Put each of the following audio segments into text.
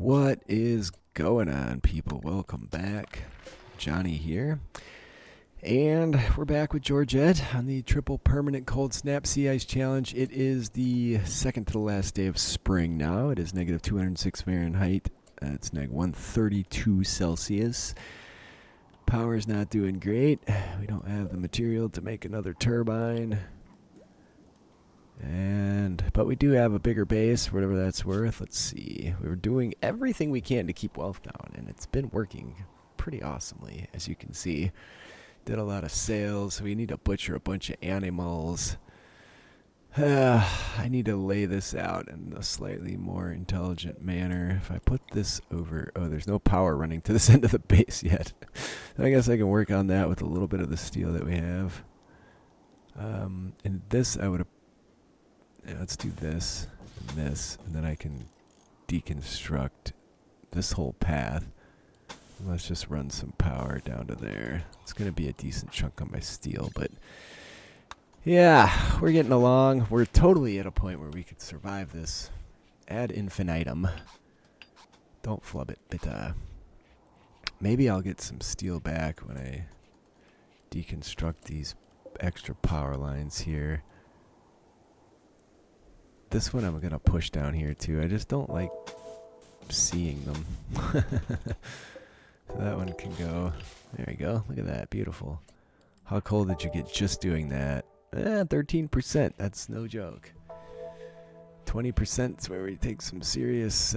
What is going on, people? Welcome back. Johnny here. And we're back with Georgette on the triple permanent cold snap sea ice challenge. It is the second to the last day of spring now. It is negative 206 Fahrenheit. It's negative 132 Celsius. Power's not doing great. We don't have the material to make another turbine. But we do have a bigger base, whatever that's worth. Let's see. We're doing everything we can to keep wealth down, and it's been working pretty awesomely, as you can see. Did a lot of sales. We need to butcher a bunch of animals. I need to lay this out in a slightly more intelligent manner. If I put this over... Oh, there's no power running to this end of the base yet. I guess I can work on that with a little bit of the steel that we have. And this I would have... Yeah, let's do this and this, and then I can deconstruct this whole path. Let's just run some power down to there. It's going to be a decent chunk on my steel, but yeah, we're getting along. We're totally at a point where we could survive this ad infinitum. Don't flub it, but maybe I'll get some steel back when I deconstruct these extra power lines here. This one I'm going to push down here too. I just don't like seeing them. So that one can go. There we go. Look at that. Beautiful. How cold did you get just doing that? 13%. That's no joke. 20% is where we take some serious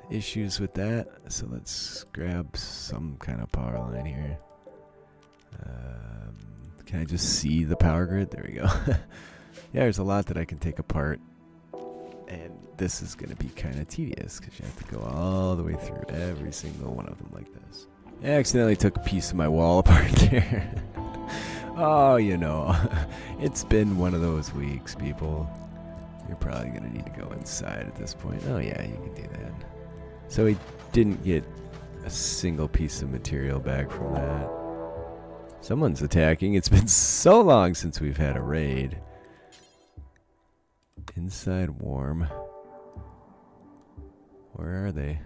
issues with that. So let's grab some kind of power line here. Can I just see the power grid? There we go. Yeah, there's a lot that I can take apart. And this is going to be kind of tedious because you have to go all the way through every single one of them like this. I accidentally took a piece of my wall apart there. Oh, you know, it's been one of those weeks, people. You're probably going to need to go inside at this point. Oh, yeah, you can do that. So we didn't get a single piece of material back from that. Someone's attacking. It's been so long since we've had a raid. Inside warm. Where are they?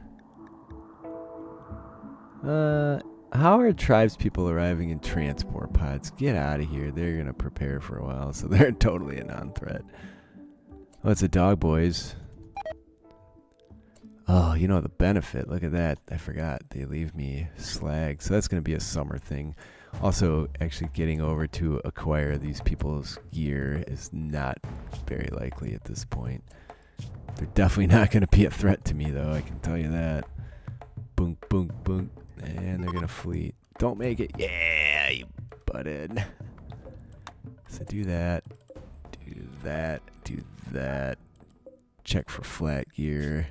How are tribespeople arriving in transport pods? Get out of here. They're going to prepare for a while, so they're totally a non-threat. Oh, it's a dog, boys. Oh, you know the benefit. Look at that. I forgot. They leave me slag. So that's going to be a summer thing. Also, actually getting over to acquire these people's gear is not very likely at this point. They're definitely not going to be a threat to me, though. I can tell you that. Boom, boom, boom. And they're going to flee. Don't make it. Yeah, you butted. So do that. Do that. Do that. Check for flat gear.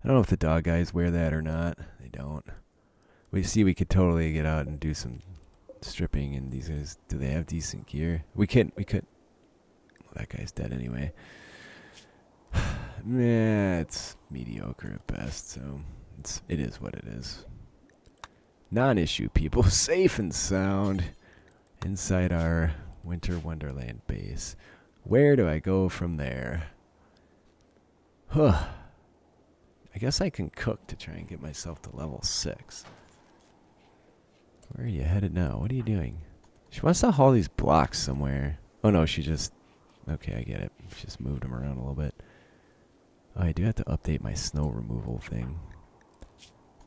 I don't know if the dog guys wear that or not. They don't. We see we could totally get out and do some stripping, and these guys, do they have decent gear? We could. Well, that guy's dead anyway. Meh, it's mediocre at best, so it is what it is. Non-issue, people. Safe and sound inside our winter wonderland base. Where do I go from there? Huh. I guess I can cook to try and get myself to level 6. Where are you headed now? What are you doing? She wants to haul these blocks somewhere. Oh no, she just... Okay, I get it. She just moved them around a little bit. Oh, I do have to update my snow removal thing.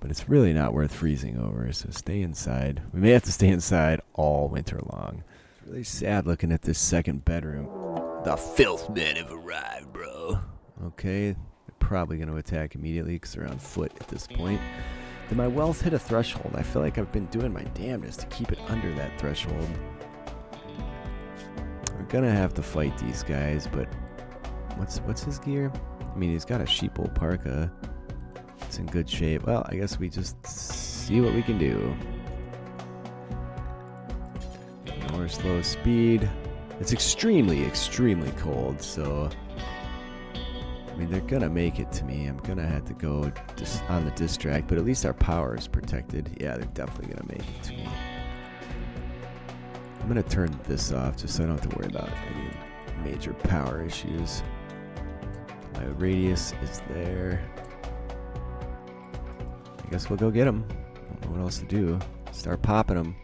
But it's really not worth freezing over, so stay inside. We may have to stay inside all winter long. It's really sad looking at this second bedroom. The filth men have arrived, bro. Okay, they're probably going to attack immediately because they're on foot at this point. Did my wealth hit a threshold? I feel like I've been doing my damnedest to keep it under that threshold. We're gonna have to fight these guys, but what's his gear? I mean, he's got a sheeple parka. It's in good shape. Well, I guess we just see what we can do. More slow speed. It's extremely, extremely cold, so... I mean, they're going to make it to me. I'm going to have to go on the distract, but at least our power is protected. Yeah, they're definitely going to make it to me. I'm going to turn this off just so I don't have to worry about any major power issues. My radius is there. I guess we'll go get him. I don't know what else to do. Start popping him.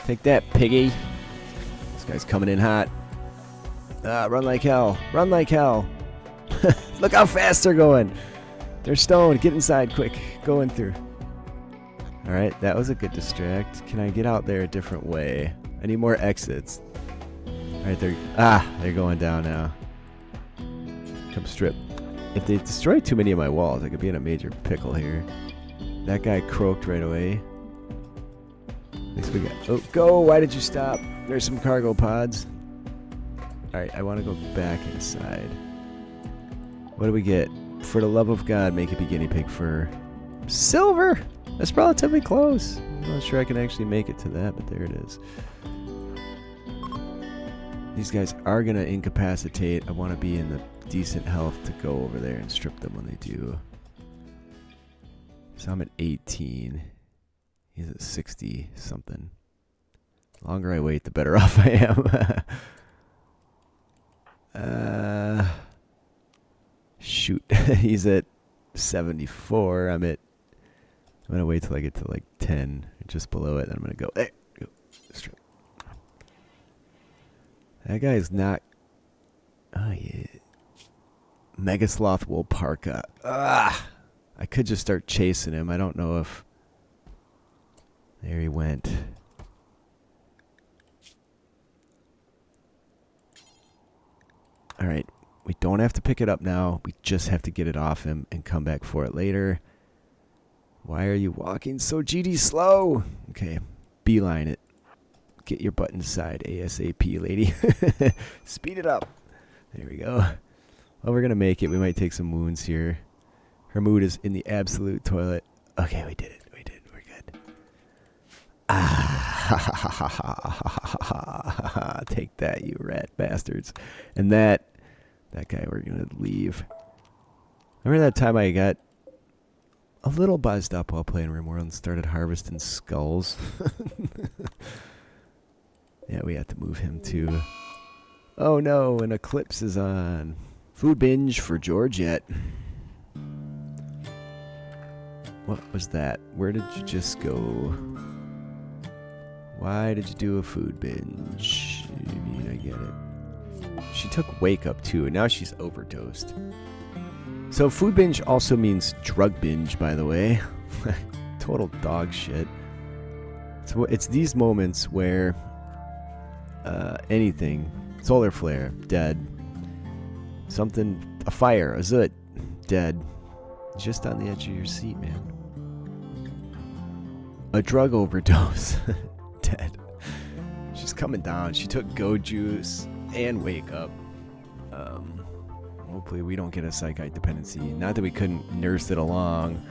Take that, piggy. This guy's coming in hot. Run like hell. Run like hell. Look how fast they're going. They're stoned. Get inside quick. Go in through. Alright, that was a good distract. Can I get out there a different way? I need more exits. Alright, they're going down now. Come strip. If they destroy too many of my walls, I could be in a major pickle here. That guy croaked right away. At least we got... Oh, go! Why did you stop? There's some cargo pods. Alright, I want to go back inside. What do we get? For the love of God, make it be guinea pig fur. Silver! That's relatively close. I'm not sure I can actually make it to that, but there it is. These guys are going to incapacitate. I want to be in the decent health to go over there and strip them when they do. So I'm at 18. He's at 60 something. The longer I wait, the better off I am. Shoot. He's at 74. I'm gonna wait till I get to like 10, just below it, then I'm gonna go. Hey, go. Strip. That guy is not. Oh yeah. Mega Sloth Wool Parka. I could just start chasing him. I don't know if. There he went. All right. We don't have to pick it up now. We just have to get it off him and come back for it later. Why are you walking so GD slow? Okay, beeline it. Get your butt inside ASAP, lady. Speed it up. There we go. Well, we're going to make it. We might take some wounds here. Her mood is in the absolute toilet. Okay, we did it. We did. We're good. Take that, you rat bastards. And that guy we're going to leave. Remember that time I got a little buzzed up while playing RimWorld and started harvesting skulls? Yeah, we have to move him too. Oh no, an eclipse is on. Food binge for Georgette. What was that? Where did you just go? Why did you do a food binge? I mean, I get it. She took wake up too, and now she's overdosed. So food binge also means drug binge, by the way. Total dog shit. So it's these moments where anything, solar flare, dead. Something, a fire, a zut, dead. Just on the edge of your seat, man. A drug overdose, dead. She's coming down. She took go juice and wake up. Hopefully we don't get a psychite dependency. Not that we couldn't nurse it along,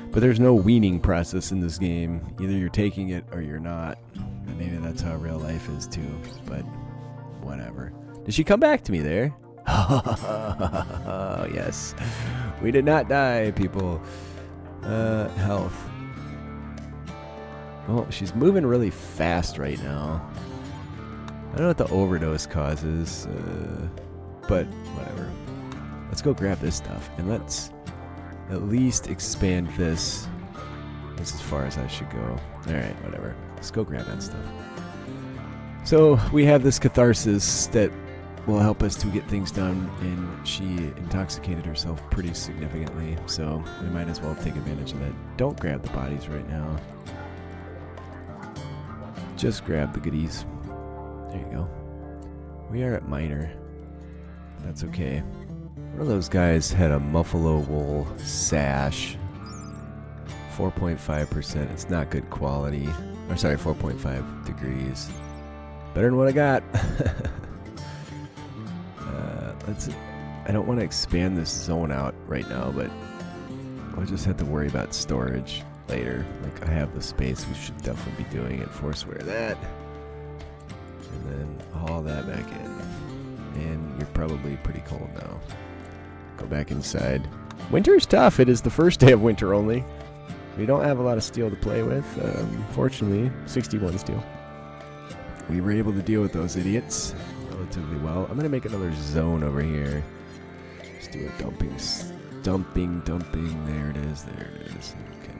but there's no weaning process in this game. Either you're taking it or you're not. And maybe that's how real life is too, but whatever. Did she come back to me there? Oh, yes. We did not die, people. Health. Oh, she's moving really fast right now. I don't know what the overdose causes, but whatever. Let's go grab this stuff, and let's at least expand this. This is as far as I should go. Alright, whatever. Let's go grab that stuff. So, we have this catharsis that will help us to get things done, and she intoxicated herself pretty significantly, so we might as well take advantage of that. Don't grab the bodies right now. Just grab the goodies. There you go. We are at minor. That's okay. One of those guys had a buffalo wool sash. 4.5%. It's not good quality. Or sorry, 4.5 degrees. Better than what I got. I don't want to expand this zone out right now, but we'll just have to worry about storage later. Like, I have the space. We should definitely be doing it. Forswear that. And then haul that back in. And you're probably pretty cold now. Go back inside. Winter's tough. It is the first day of winter only. We don't have a lot of steel to play with. Fortunately, 61 steel. We were able to deal with those idiots relatively well. I'm going to make another zone over here. Just do a dumping. There it is. There it is. Okay.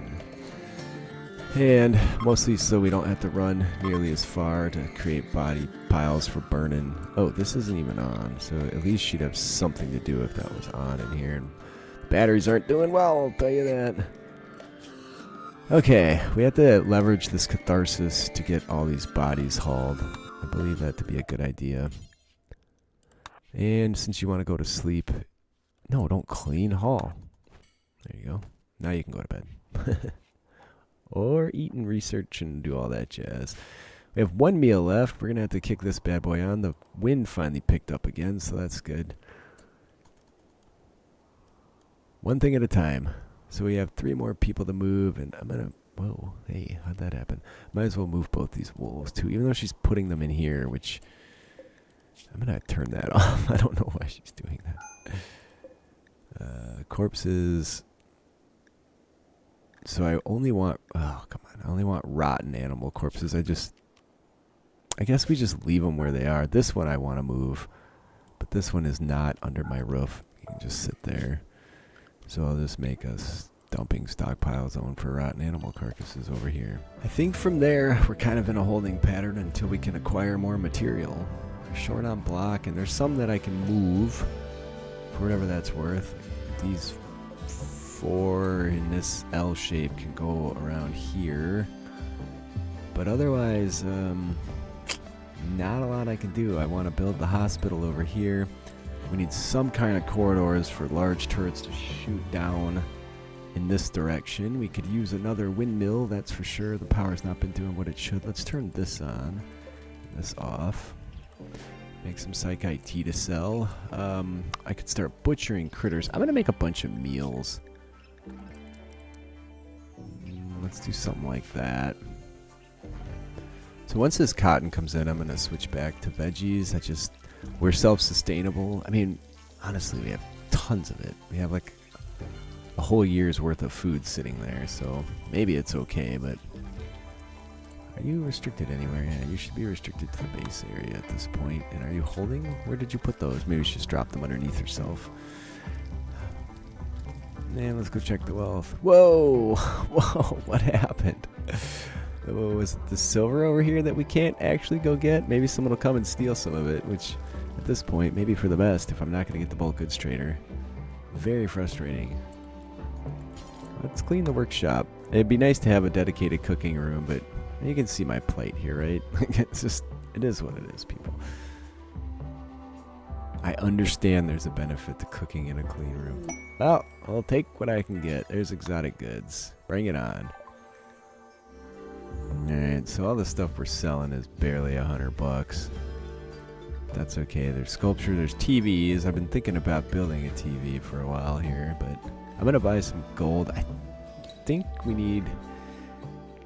And mostly so we don't have to run nearly as far to create body piles for burning. Oh, this isn't even on, so at least she'd have something to do if that was on in here. And batteries aren't doing well, I'll tell you that. Okay, we have to leverage this catharsis to get all these bodies hauled. I believe that to be a good idea. And since you want to go to sleep, no, don't clean, haul. There you go. Now you can go to bed. Or eat and research and do all that jazz. We have one meal left. We're going to have to kick this bad boy on. The wind finally picked up again, so that's good. One thing at a time. So we have 3 more people to move, and I'm going to... Whoa, hey, how'd that happen? Might as well move both these wolves, too, even though she's putting them in here, which... I'm going to turn that off. I don't know why she's doing that. Corpses... So I only want, oh, come on. I only want rotten animal corpses. I guess we just leave them where they are. This one I want to move, but this one is not under my roof. You can just sit there. So I'll just make a dumping stockpile zone for rotten animal carcasses over here. I think from there, we're kind of in a holding pattern until we can acquire more material. We're short on block, and there's some that I can move for whatever that's worth. These 4 in this L shape can go around here, but otherwise not a lot I can do. I want to build the hospital over here. We need some kind of corridors for large turrets to shoot down in this direction. We could use another windmill, that's for sure. The power's not been doing what it should. Let's turn this on, this off. Make some psych IT to sell. I could start butchering critters. I'm gonna make a bunch of meals. Let's do something like that. So once this cotton comes in, I'm going to switch back to veggies. We're self-sustainable. I mean, honestly, we have tons of it. We have like a whole year's worth of food sitting there, so maybe it's okay, but are you restricted anywhere? Yeah, you should be restricted to the base area at this point. And are you holding? Where did you put those? Maybe she just dropped them underneath herself. And let's go check the wealth. Whoa! Whoa, what happened? Was it the silver over here that we can't actually go get? Maybe someone will come and steal some of it, which at this point, maybe for the best if I'm not going to get the bulk goods trader. Very frustrating. Let's clean the workshop. It'd be nice to have a dedicated cooking room, but you can see my plight here, right? It's just, it is what it is, people. I understand there's a benefit to cooking in a clean room. Well, I'll take what I can get. There's exotic goods. Bring it on. Alright, so all the stuff we're selling is barely $100. That's okay. There's sculpture, there's TVs. I've been thinking about building a TV for a while here, but I'm going to buy some gold. I think we need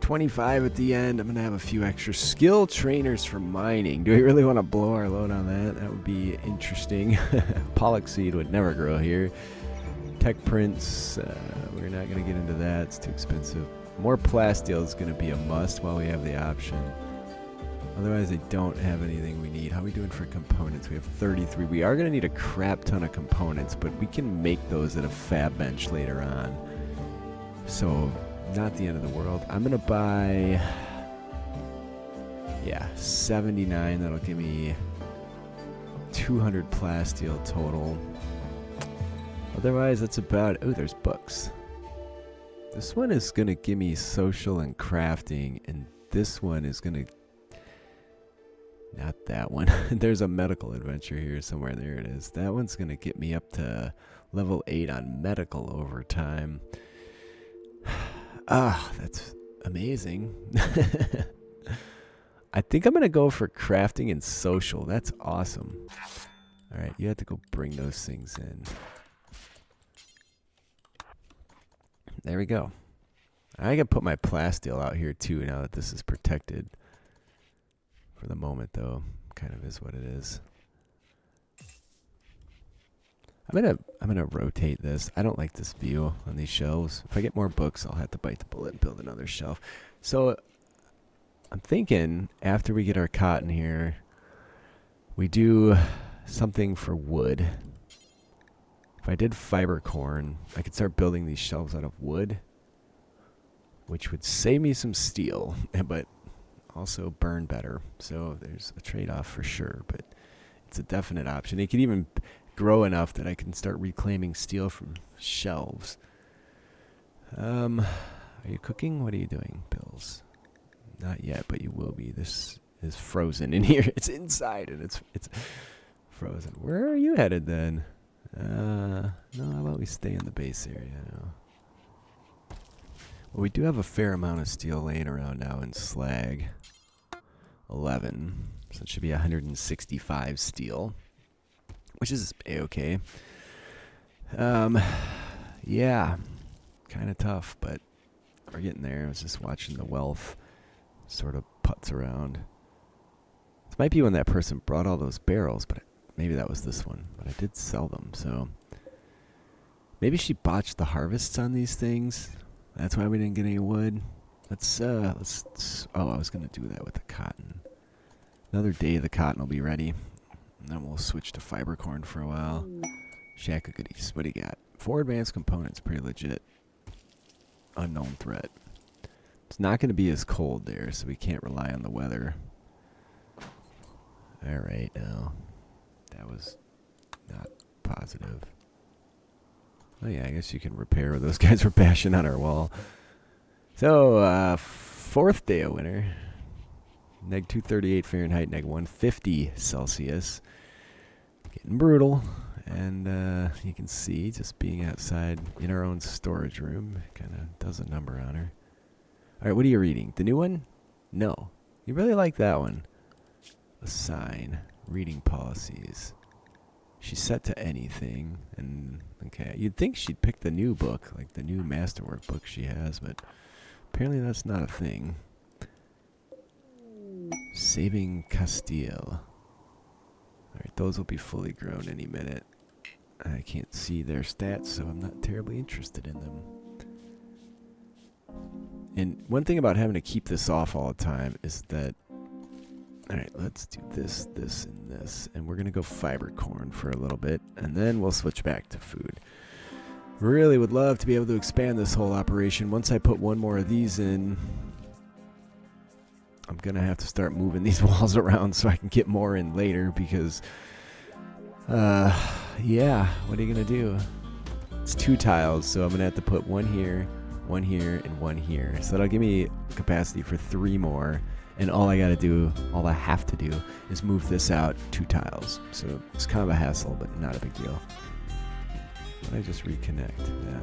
25 at the end. I'm going to have a few extra skill trainers for mining. Do we really want to blow our load on that? That would be interesting. Pollock seed would never grow here. Tech prints, we're not going to get into that. It's too expensive. More plasteel is going to be a must while we have the option. Otherwise, I don't have anything we need. How are we doing for components? We have 33. We are going to need a crap ton of components, but we can make those at a fab bench later on. So, not the end of the world. I'm going to buy... Yeah, 79. That'll give me 200 plasteel total. Otherwise, that's about... Oh, there's books. This one is going to give me social and crafting, and this one is going to... Not that one. There's a medical adventure here somewhere. There it is. That one's going to get me up to level 8 on medical over time. Ah, that's amazing. I think I'm going to go for crafting and social. That's awesome. All right, you have to go bring those things in. There we go. I can put my plasteel out here too now that this is protected. For the moment, though, kind of is what it is. I'm gonna rotate this. I don't like this view on these shelves. If I get more books, I'll have to bite the bullet and build another shelf. So I'm thinking after we get our cotton here, we do something for wood. If I did fiber corn, I could start building these shelves out of wood. which would save me some steel, but also burn better. So there's a trade-off for sure, but it's a definite option. It could even grow enough that I can start reclaiming steel from shelves. Are you cooking? What are you doing, Bills? Not yet, but you will be. This is frozen in here. It's inside and it's frozen. Where are you headed then? No, how about we stay in the base area now? Well, we do have a fair amount of steel laying around now in slag. 11. So it should be 165 steel, which is a-okay. Yeah, kind of tough, but we're getting there. I was just watching the wealth sort of putz around. This might be when that person brought all those barrels, but maybe that was this one. But I did sell them, so maybe she botched the harvests on these things. That's why we didn't get any wood. Let's oh, I was gonna do that with the cotton. Another day the cotton will be ready. And then we'll switch to fiber corn for a while. Shack of goodies. What do you got? 4 advanced components, pretty legit. Unknown threat. It's not going to be as cold there, so we can't rely on the weather. Alright, now. That was not positive. Oh yeah, I guess you can repair where those guys were bashing on our wall. So, 4th day of winter. Neg 238 Fahrenheit, neg 150 Celsius. Getting brutal. And you can see, just being outside in our own storage room, kind of does a number on her. Alright, what are you reading? The new one? No. You really like that one. Assign. Reading policies. She's set to anything. And, okay, you'd think she'd pick the new book, like the new masterwork book she has, but apparently that's not a thing. Saving Castile. Alright, those will be fully grown any minute. I can't see their stats, so I'm not terribly interested in them. And one thing about having to keep this off all the time is that... Alright, let's do this, this, and this. And we're going to go fiber corn for a little bit, and then we'll switch back to food. Really would love to be able to expand this whole operation. Once I put one more of these in, I'm going to have to start moving these walls around so I can get more in later because, yeah, what are you going to do? It's 2 tiles, so I'm going to have to put one here, and one here. So that'll give me capacity for 3 more. And all I have to do is move this out 2 tiles. So it's kind of a hassle, but not a big deal. Why don't I just reconnect that?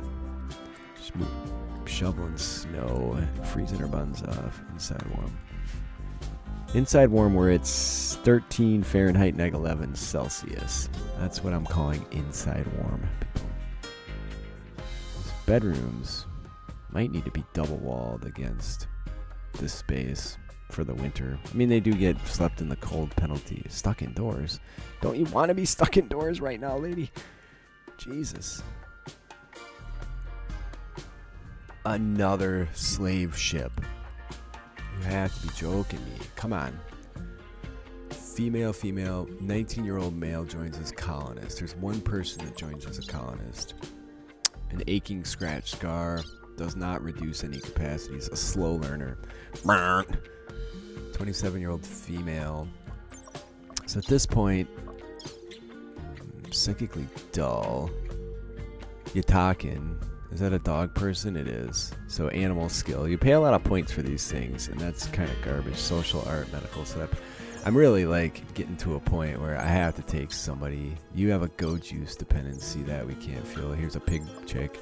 Just move, shoveling snow, freezing our buns off, inside warm. Inside warm where it's 13 Fahrenheit, neg 11 Celsius. That's what I'm calling inside warm. These bedrooms might need to be double walled against this space for the winter. I mean, they do get slept in the cold penalty. Stuck indoors. Don't you want to be stuck indoors right now, lady? Jesus. Another slave ship. You have to be joking me. Come on. Female, 19-year-old male joins as colonist. There's one person that joins as a colonist. An aching scratch scar. Does not reduce any capacities. A slow learner. 27-year-old female. So at this point, psychically dull. Yatakin. Is that a dog person? It is. So animal skill. You pay a lot of points for these things, and that's kind of garbage. Social, art, medical setup. I'm really like getting to a point where I have to take somebody. You have a go juice dependency that we can't feel. Here's a pig chick.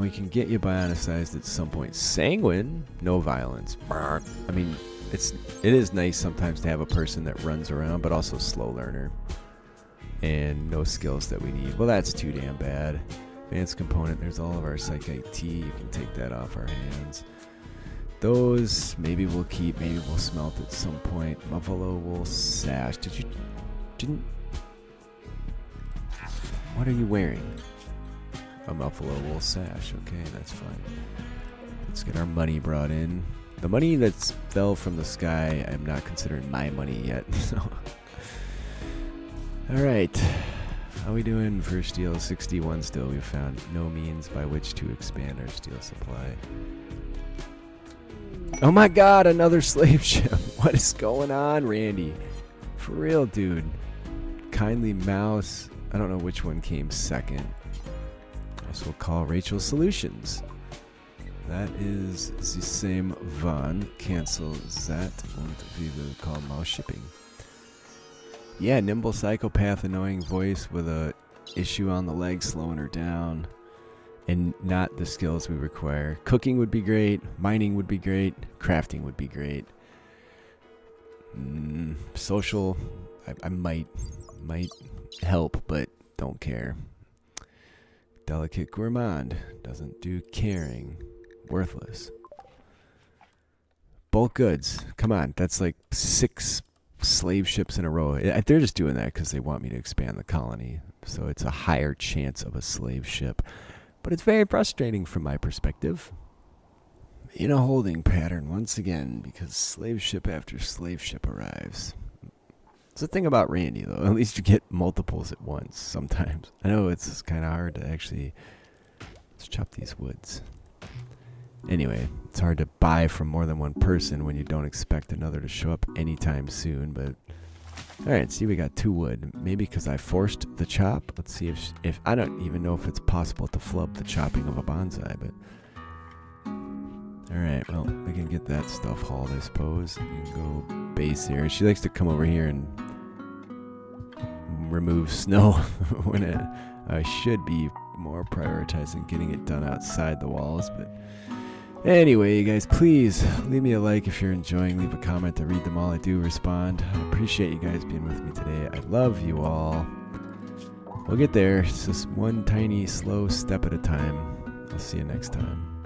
We can get you bionicized at some point. Sanguine, no violence. I mean, it is nice sometimes to have a person that runs around, but also slow learner. And no skills that we need. Well, that's too damn bad. Advanced component, there's all of our Psych IT. You can take that off our hands. Those, maybe we'll keep, maybe we'll smelt at some point. Buffalo wool sash. What are you wearing? A buffalo wool sash. Okay, that's fine. Let's get our money brought in. The money that's fell from the sky, I'm not considering my money yet. So, all right. How we doing for steel? 61 still. We've found no means by which to expand our steel supply. Oh my god, another slave ship. What is going on, Randy? For real, dude. Kindly mouse. I don't know which one came second. This will call Rachel Solutions. That is the same one. Cancel that and we will call mouse shipping. Yeah, nimble psychopath, annoying voice with a issue on the leg slowing her down. And not the skills we require. Cooking would be great. Mining would be great. Crafting would be great. Social, I might help, but don't care. Delicate gourmand doesn't do caring. Worthless. Bulk goods. Come on, that's like 6 slave ships in a row. They're just doing that because they want me to expand the colony. So it's a higher chance of a slave ship. But it's very frustrating from my perspective. In a holding pattern once again, because slave ship after slave ship arrives. It's the thing about Randy, though. At least you get multiples at once sometimes. I know it's kind of hard to actually... Let's chop these woods. Anyway, it's hard to buy from more than one person when you don't expect another to show up anytime soon, but... Alright, see, we got 2 wood. Maybe because I forced the chop. Let's see if I don't even know if it's possible to flub the chopping of a bonsai, but... Alright, well, we can get that stuff hauled, I suppose. You can go base here. She likes to come over here and remove snow when I should be more prioritizing getting it done outside the walls, but... Anyway, you guys, please leave me a like if you're enjoying. Leave a comment. I read them all. I do respond. I appreciate you guys being with me today. I love you all. We'll get there. It's just one tiny, slow step at a time. I'll see you next time.